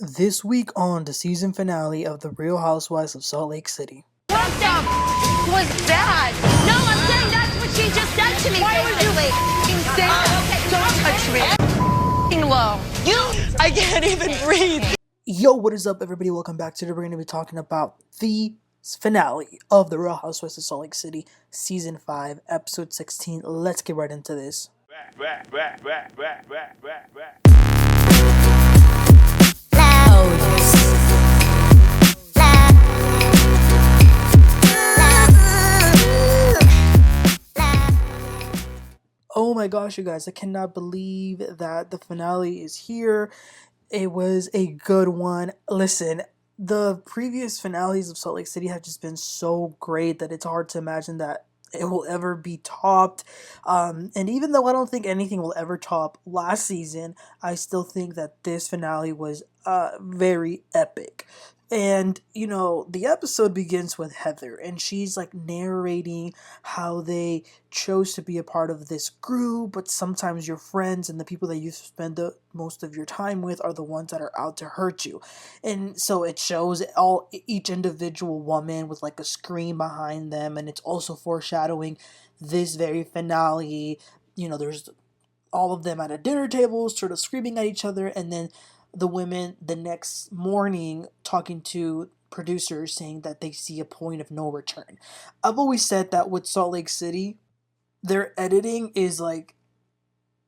This week on the season finale of The Real Housewives of Salt Lake City. What the was that? No, I'm saying that's what she just said to me. Why would you say that? Don't touch me. Low. I can't even breathe. Yo, what is up, everybody? Welcome back to the. We're going to be talking about the finale of The Real Housewives of Salt Lake City, season 5, episode 16. Let's get right into this. Oh my gosh, you guys, I cannot believe that the finale is here. It was a good one. Listen, the previous finales of Salt Lake City have just been so great that it's hard to imagine that it will ever be topped. And even though I don't think anything will ever top last season, I still think that this finale was very epic. And, the episode begins with Heather, and she's like narrating how they chose to be a part of this group, but sometimes your friends and the people that you spend the most of your time with are the ones that are out to hurt you. And so it shows each individual woman with like a scream behind them, and it's also foreshadowing this very finale. There's all of them at a dinner table sort of screaming at each other, and then the women the next morning talking to producers saying that they see a point of no return. I've always said that with Salt Lake City, their editing is like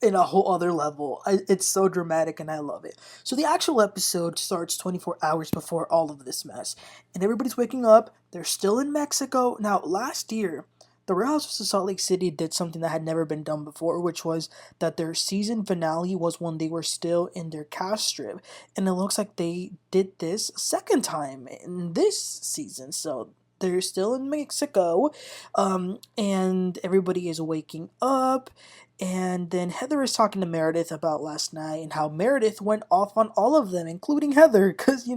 in a whole other level. It's so dramatic and I love it. So the actual episode starts 24 hours before all of this mess, and everybody's waking up. They're still in Mexico. Now, last year, the Real Housewives of Salt Lake City did something that had never been done before, which was that their season finale was when they were still in their cast strip. And it looks like they did this a second time in this season. So they're still in Mexico, and everybody is waking up. And then Heather is talking to Meredith about last night and how Meredith went off on all of them, including Heather, because,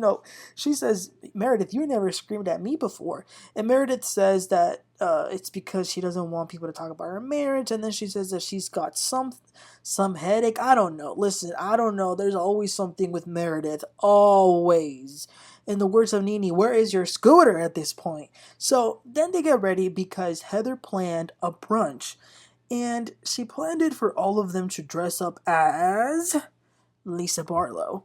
she says, Meredith, you never screamed at me before. And Meredith says that it's because she doesn't want people to talk about her marriage, and then she says that she's got some headache. I don't know. Listen, I don't know. There's always something with Meredith. Always. In the words of Nene, where is your scooter at this point? So then they get ready because Heather planned a brunch. And she planned it for all of them to dress up as Lisa Barlow.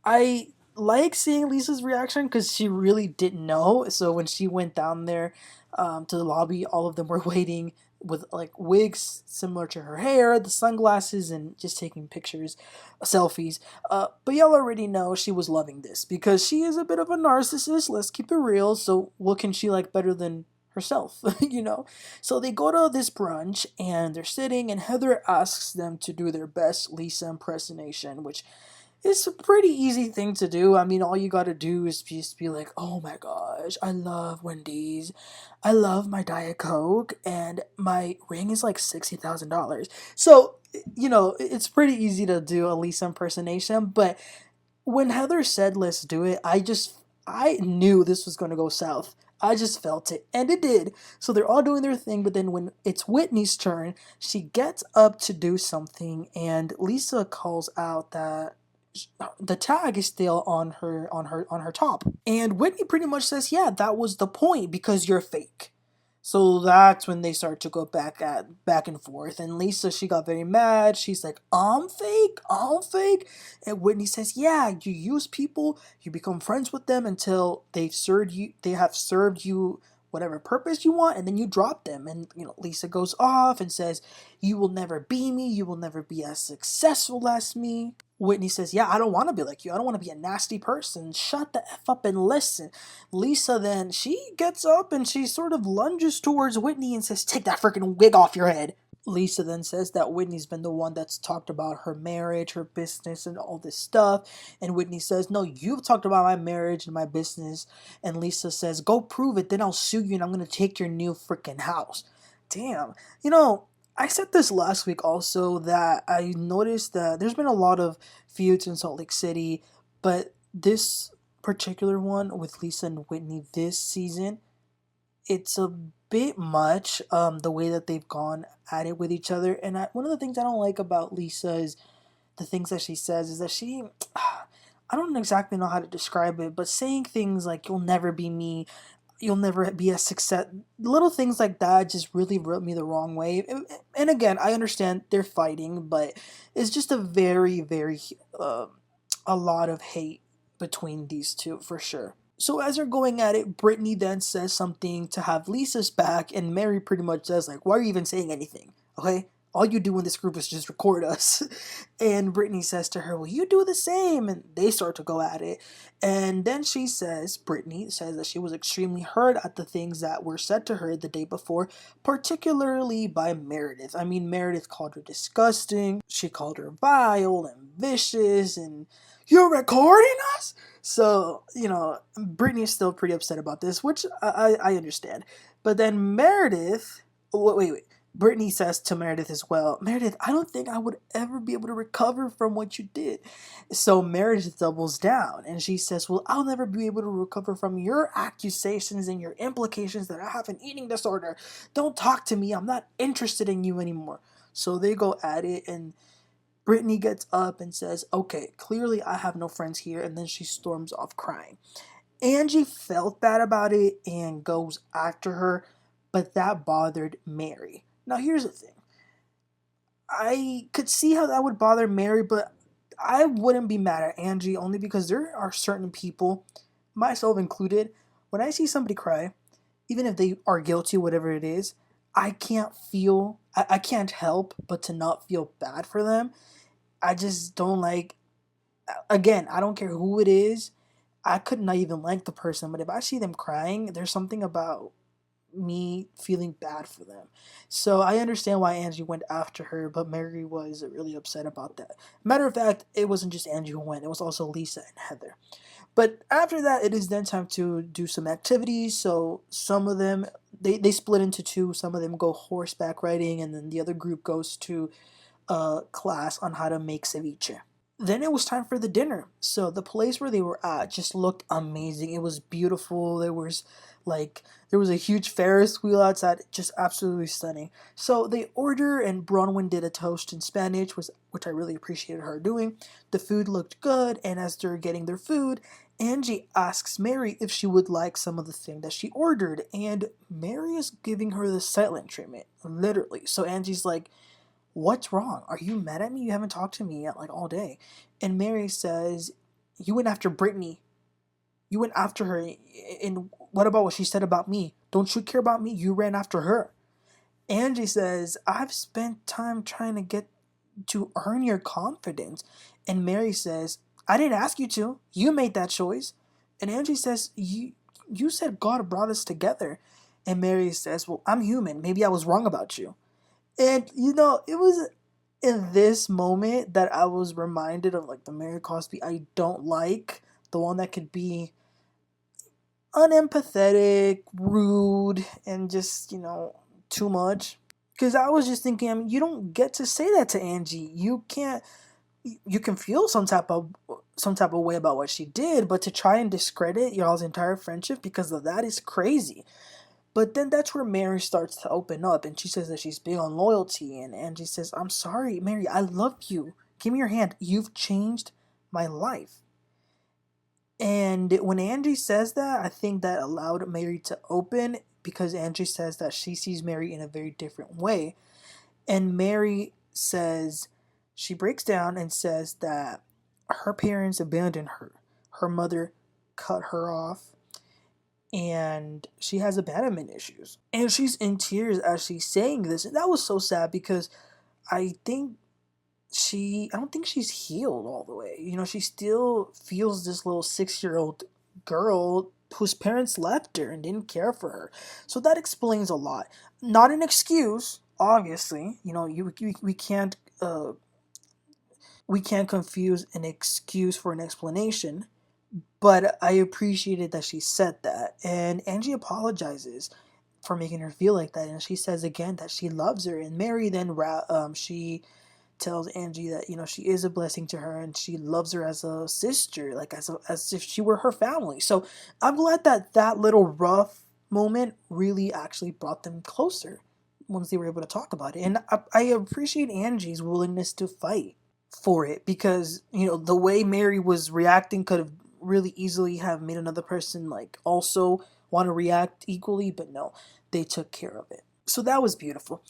I like seeing Lisa's reaction because she really didn't know. So when she went down there to the lobby, all of them were waiting with like wigs similar to her hair, the sunglasses, and just taking pictures, selfies. But y'all already know she was loving this because she is a bit of a narcissist. Let's keep it real. So what can she like better than herself, So they go to this brunch and they're sitting, and Heather asks them to do their best Lisa impersonation, which is a pretty easy thing to do. I mean, all you gotta do is just be like, oh my gosh, I love Wendy's, I love my Diet Coke, and my ring is like $60,000. So, it's pretty easy to do a Lisa impersonation, but when Heather said, let's do it, I knew this was going to go south. I just felt it, and it did. So they're all doing their thing, but then when it's Whitney's turn, she gets up to do something, and Lisa calls out that the tag is still on her top. And Whitney pretty much says, yeah, that was the point because you're fake. So that's when they start to go back and forth. And Lisa, she got very mad. She's like, I'm fake. And Whitney says, yeah, you use people, you become friends with them until they have served you whatever purpose you want, and then you drop them. And Lisa goes off and says, you will never be me, you will never be as successful as me. Whitney says, yeah, I don't want to be like you. I don't want to be a nasty person. Shut the F up and listen. Lisa then, she gets up and she sort of lunges towards Whitney and says, take that freaking wig off your head. Lisa then says that Whitney's been the one that's talked about her marriage, her business, and all this stuff. And Whitney says, no, you've talked about my marriage and my business. And Lisa says, go prove it, then I'll sue you and I'm going to take your new freaking house. Damn. I said this last week also that I noticed that there's been a lot of feuds in Salt Lake City, but this particular one with Lisa and Whitney this season, it's a bit much, the way that they've gone at it with each other. And one of the things I don't like about Lisa is the things that she says is that I don't exactly know how to describe it, but saying things like "you'll never be me," "you'll never be a success," little things like that just really rubbed me the wrong way. And again, I understand they're fighting, but it's just a very, very a lot of hate between these two for sure. So as they're going at it, Brittany then says something to have Lisa's back, and Mary pretty much says like, "Why are you even saying anything? Okay, all you do in this group is just record us." And Brittany says to her, "Well, you do the same," and they start to go at it. And then Brittany says that she was extremely hurt at the things that were said to her the day before, particularly by Meredith. I mean, Meredith called her disgusting. She called her vile and vicious, and "You're recording us?" So, Brittany is still pretty upset about this, which I understand. But then Meredith, wait. Brittany says to Meredith as well, "Meredith, I don't think I would ever be able to recover from what you did." So Meredith doubles down and she says, "Well, I'll never be able to recover from your accusations and your implications that I have an eating disorder. Don't talk to me. I'm not interested in you anymore." So they go at it, and Brittany gets up and says, "Okay, clearly I have no friends here," and then she storms off crying. Angie felt bad about it and goes after her, but that bothered Mary. Now here's the thing. I could see how that would bother Mary, but I wouldn't be mad at Angie only because there are certain people, myself included, when I see somebody cry, even if they are guilty, whatever it is, I can't help but to not feel bad for them. I just don't like, again, I don't care who it is. I could not even like the person, but if I see them crying, there's something about me feeling bad for them. So I understand why Angie went after her, but Mary was really upset about that. Matter of fact, it wasn't just Angie who went, it was also Lisa and Heather. But after that, it is then time to do some activities. So some of them, they split into two. Some of them go horseback riding, and then the other group goes to a class on how to make ceviche. Then it was time for the dinner. So the place where they were at just looked amazing. It was beautiful. There was a huge Ferris wheel outside, just absolutely stunning. So they order, and Bronwyn did a toast in Spanish, which I really appreciated her doing. The food looked good, and as they're getting their food, Angie asks Mary if she would like some of the thing that she ordered, and Mary is giving her the silent treatment, literally. So Angie's like, "What's wrong? Are you mad at me? You haven't talked to me yet, like all day." And Mary says, "You went after Brittany. You went after her. And what about what she said about me? Don't you care about me? You ran after her." Angie says, "I've spent time trying to get to earn your confidence." And Mary says, "I didn't ask you to. You made that choice." And Angie says, You said God brought us together." And Mary says, "Well, I'm human. Maybe I was wrong about you." And it was in this moment that I was reminded of like the Mary Cosby I don't like, the one that could be unempathetic, rude, and just, too much. Because I was just thinking, I mean, you don't get to say that to Angie. You can't. You can feel some type of way about what she did, but to try and discredit y'all's entire friendship because of that is crazy. But then that's where Mary starts to open up, and she says that she's big on loyalty. And Angie says, "I'm sorry, Mary, I love you. Give me your hand. You've changed my life." And when Angie says that, I think that allowed Mary to open, because Angie says that she sees Mary in a very different way. And Mary says, she breaks down and says that her parents abandoned her. Her mother cut her off, and she has abandonment issues. And she's in tears as she's saying this. And that was so sad because I think I don't think she's healed all the way. She still feels this little 6-year-old girl whose parents left her and didn't care for her. So that explains a lot. Not an excuse, obviously. We can't confuse an excuse for an explanation. But I appreciated that she said that. And Angie apologizes for making her feel like that. And she says again that she loves her. And Mary then she tells Angie that she is a blessing to her and she loves her as a sister, like as if she were her family. So I'm glad that little rough moment really actually brought them closer once they were able to talk about it. And I appreciate Angie's willingness to fight. for it, because, you know, the way Mary was reacting could have really easily have made another person like also want to react equally, but no, they took care of it. So that was beautiful.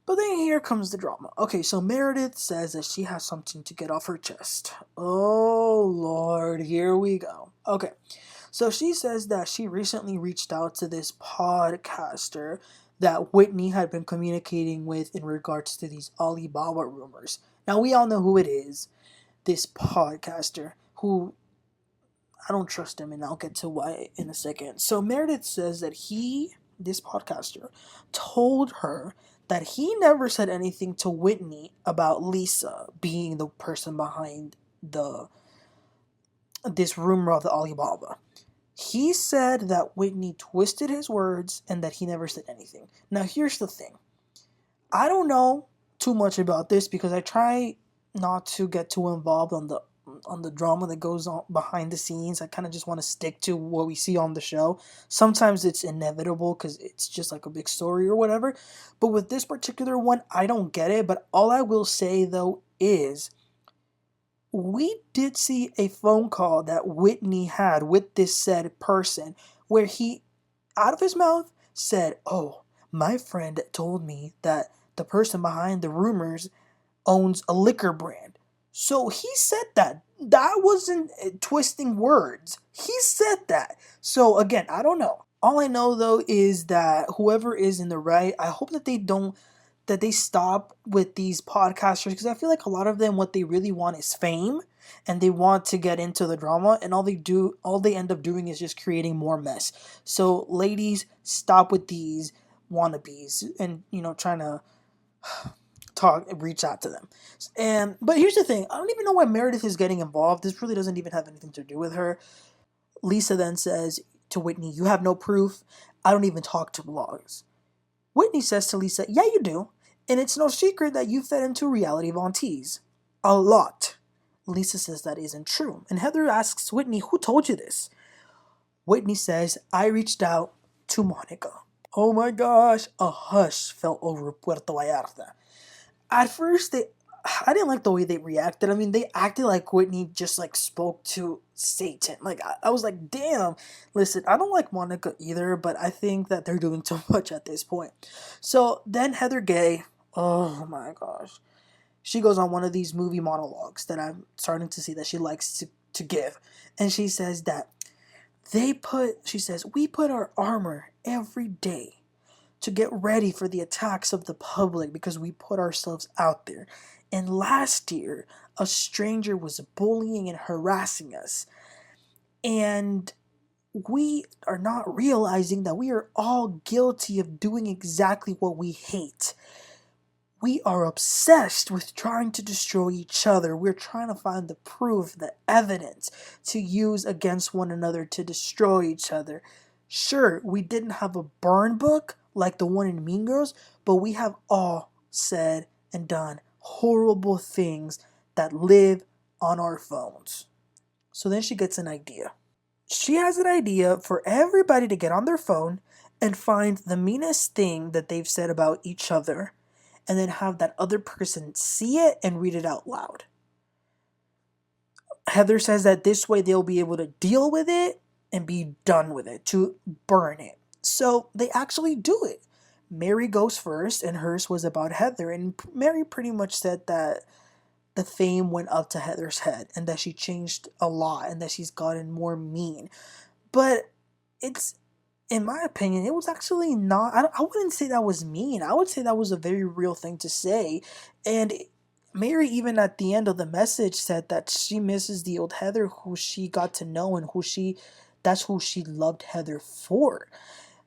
But then here comes the drama. Okay, so Meredith says that she has something to get off her chest. Oh Lord, here we go. Okay, so she says that she recently reached out to this podcaster that Whitney had been communicating with in regards to these Alibaba rumors. Now we all know who it is, this podcaster who I don't trust him, and I'll get to why in a second. So Meredith says that this podcaster, told her that he never said anything to Whitney about Lisa being the person behind this rumor of the Alibaba. He said that Whitney twisted his words and that he never said anything. Now here's the thing. I don't know too much about this because I try not to get too involved on the drama that goes on behind the scenes. I kind of just want to stick to what we see on the show. Sometimes it's inevitable because it's just like a big story or whatever. But with this particular one, I don't get it. But all I will say though is we did see a phone call that Whitney had with this said person where he, out of his mouth, said, "Oh, my friend told me that the person behind the rumors owns a liquor brand." So he said that. That wasn't twisting words. He said that. So again, I don't know. All I know though is that whoever is in the right, I hope that they stop with these podcasters, because I feel like a lot of them, what they really want is fame and they want to get into the drama, and all they end up doing is just creating more mess. So ladies, stop with these wannabes and, you know, trying to reach out to them. But here's the thing, I don't even know why Meredith is getting involved. This really doesn't even have anything to do with her. Lisa then says to Whitney, "You have no proof. I don't even talk to blogs." Whitney says to Lisa, "Yeah, you do. And it's no secret that you fed into reality Von Tease. A lot." Lisa says that isn't true. And Heather asks Whitney, "Who told you this?" Whitney says, "I reached out to Monica." Oh my gosh, a hush fell over Puerto Vallarta. At first, I didn't like the way they reacted. I mean, they acted like Whitney just like spoke to Satan. Like, I was like, damn. Listen, I don't like Monica either, but I think that they're doing too much at this point. So then Heather Gay, oh my gosh, she goes on one of these movie monologues that I'm starting to see that she likes to give. And she says that she says, "We put our armor every day to get ready for the attacks of the public because we put ourselves out there. And last year, a stranger was bullying and harassing us. And we are not realizing that we are all guilty of doing exactly what we hate. We are obsessed with trying to destroy each other. We're trying to find the proof, the evidence to use against one another to destroy each other. Sure, we didn't have a burn book like the one in Mean Girls, but we have all said and done horrible things that live on our phones." So then she gets an idea. She has an idea for everybody to get on their phone and find the meanest thing that they've said about each other, and then have that other person see it and read it out loud. Heather says that this way they'll be able to deal with it and be done with it, to burn it. So they actually do it. Mary goes first, and hers was about Heather, and Mary pretty much said that the fame went up to Heather's head and that she changed a lot and that she's gotten more mean. But it's, in my opinion, it was actually not, I wouldn't say that was mean. I would say that was a very real thing to say. And Mary, even at the end of the message, said that she misses the old Heather who she got to know and that's who she loved Heather for.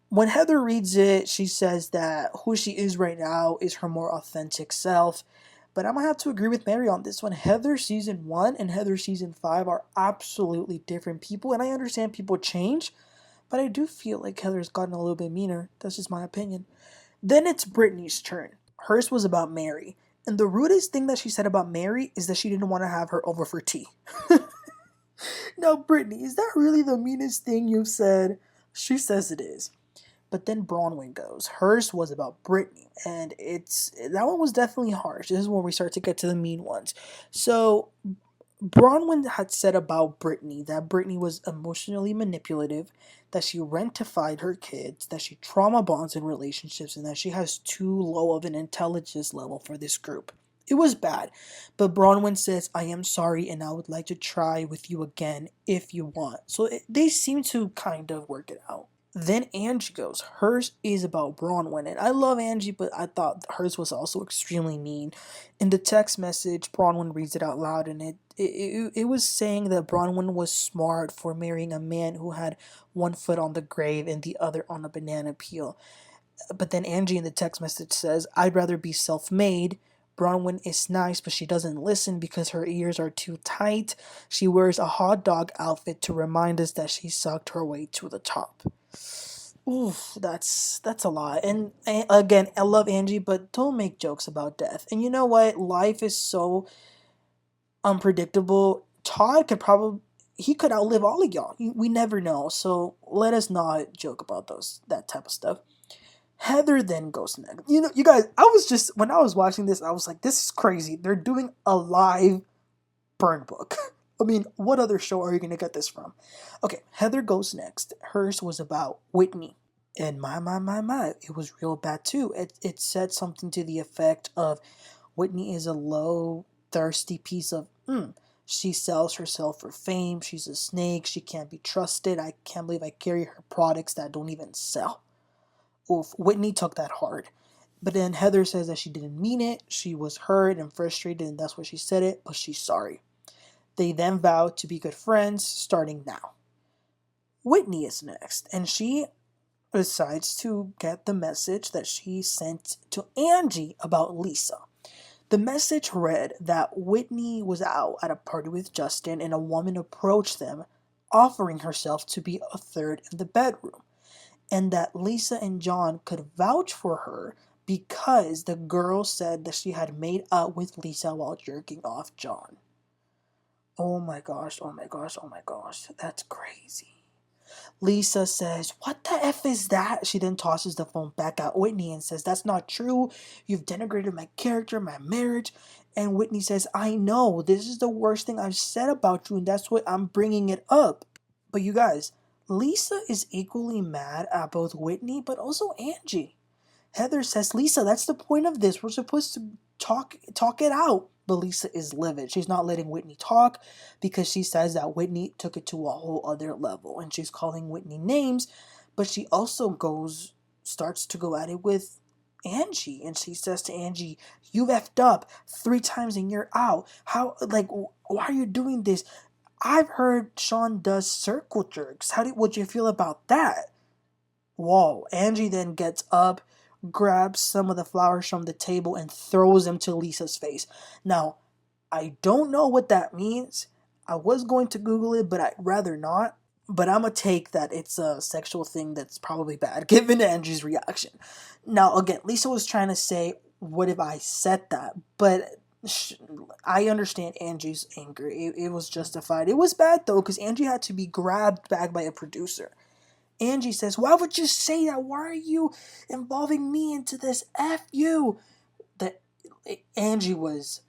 When Heather reads it, she says that who she is right now is her more authentic self. But I'm going to have to agree with Mary on this one. Heather season 1 and Heather season 5 are absolutely different people. And I understand people change, but I do feel like Heather's gotten a little bit meaner. That's just my opinion. Then it's Britney's turn. Hers was about Mary. And the rudest thing that she said about Mary is that she didn't want to have her over for tea. Now, Britney, is that really the meanest thing you've said? She says it is. But then Bronwyn goes. Hers was about Britney, and that one was definitely harsh. This is when we start to get to the mean ones. So Bronwyn had said about Britney that Britney was emotionally manipulative, that she rentified her kids, that she trauma bonds in relationships, and that she has too low of an intelligence level for this group. It was bad, but Bronwyn says, I am sorry and I would like to try with you again if you want. So they seem to kind of work it out. Then Angie goes. Hers is about Bronwyn, and I love Angie, but I thought hers was also extremely mean. In the text message, Bronwyn reads it out loud, and it was saying that Bronwyn was smart for marrying a man who had one foot on the grave and the other on a banana peel. But then Angie in the text message says, I'd rather be self-made. Bronwyn is nice, but she doesn't listen because her ears are too tight. She wears a hot dog outfit to remind us that she sucked her way to the top. Oof, that's a lot. And again, I love Angie, but don't make jokes about death. And you know what? Life is so unpredictable. Todd could outlive all of y'all. We never know. So let us not joke about that type of stuff. Heather then goes next. You guys, when I was watching this, I was like, this is crazy. They're doing a live burn book. I mean, what other show are you going to get this from? Okay, Heather goes next. Hers was about Whitney. And my, it was real bad too. It said something to the effect of, Whitney is a low, thirsty piece of, she sells herself for fame. She's a snake. She can't be trusted. I can't believe I carry her products that don't even sell. Oof, Whitney took that hard. But then Heather says that she didn't mean it. She was hurt and frustrated, and that's why she said it, but she's sorry. They then vow to be good friends, starting now. Whitney is next, and she decides to get the message that she sent to Angie about Lisa. The message read that Whitney was out at a party with Justin, and a woman approached them, offering herself to be a third in the bedroom, and that Lisa and John could vouch for her because the girl said that she had made out with Lisa while jerking off John. Oh my gosh, that's crazy. Lisa says, what the F is that? She then tosses the phone back at Whitney and says, that's not true. You've denigrated my character, my marriage. And Whitney says, I know, this is the worst thing I've said about you, and that's why I'm bringing it up. But you guys, Lisa is equally mad at both Whitney but also Angie. Heather says, Lisa, that's the point of this. We're supposed to talk it out. But Lisa is livid. She's not letting Whitney talk because she says that Whitney took it to a whole other level. And she's calling Whitney names. But she also starts to go at it with Angie. And she says to Angie, you've effed up 3 times and you're out. Why are you doing this? I've heard Sean does circle jerks. Would you feel about that? Whoa. Angie then gets up, grabs some of the flowers from the table, and throws them to Lisa's face. Now, I don't know what that means. I was going to Google it, but I'd rather not. But I'm going to take that it's a sexual thing that's probably bad, given Angie's reaction. Now, again, Lisa was trying to say, what if I said that? But I understand Angie's anger. It was justified. It was bad, though, because Angie had to be grabbed back by a producer. Angie says, why would you say that? Why are you involving me into this? F you. Angie was,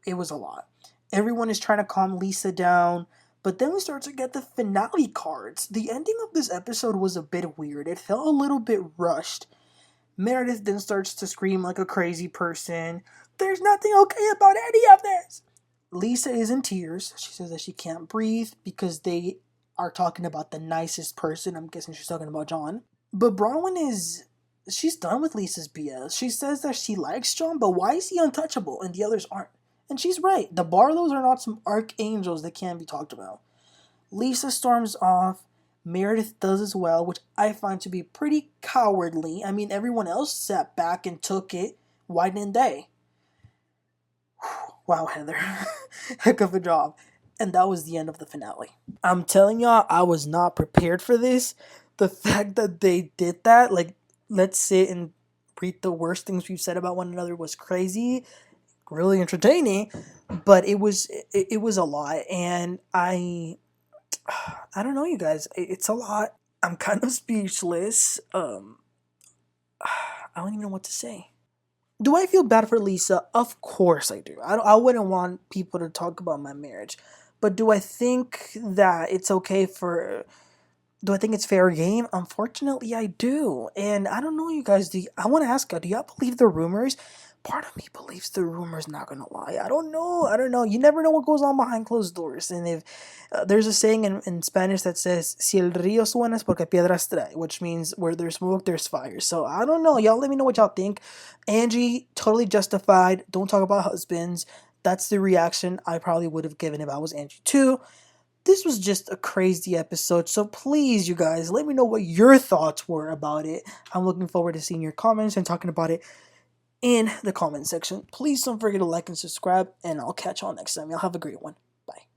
it was a lot. Everyone is trying to calm Lisa down, but then we start to get the finale cards. The ending of this episode was a bit weird. It felt a little bit rushed. Meredith then starts to scream like a crazy person. There's nothing okay about any of this. Lisa is in tears. She says that she can't breathe because they are talking about the nicest person. I'm guessing she's talking about John. But Bronwyn she's done with Lisa's BS. She says that she likes John, but why is he untouchable and the others aren't? And she's right. The Barlows are not some archangels that can't be talked about. Lisa storms off. Meredith does as well, which I find to be pretty cowardly. I mean, everyone else sat back and took it. Why didn't they? Wow, Heather. Heck of a job. And that was the end of the finale. I'm telling y'all, I was not prepared for this. The fact that they did that, let's sit and read the worst things we've said about one another was crazy. Really entertaining. But it was a lot. And I don't know, you guys. It's a lot. I'm kind of speechless. I don't even know what to say. Do I feel bad for Lisa? Of course I do. I wouldn't want people to talk about my marriage. But do I think that it's okay for... Do I think it's fair game? Unfortunately, I do. And I don't know, you guys. I want to ask you, do y'all believe the rumors? Part of me believes the rumors, not gonna lie. I don't know. I don't know. You never know what goes on behind closed doors. And if there's a saying in Spanish that says, Si el río suena es porque piedras trae, which means where there's smoke, there's fire. So I don't know. Y'all let me know what y'all think. Angie, totally justified. Don't talk about husbands. That's the reaction I probably would have given if I was Angie too. This was just a crazy episode, so please, you guys, let me know what your thoughts were about it. I'm looking forward to seeing your comments and talking about it in the comment section. Please don't forget to like and subscribe, and I'll catch y'all next time. Y'all have a great one. Bye.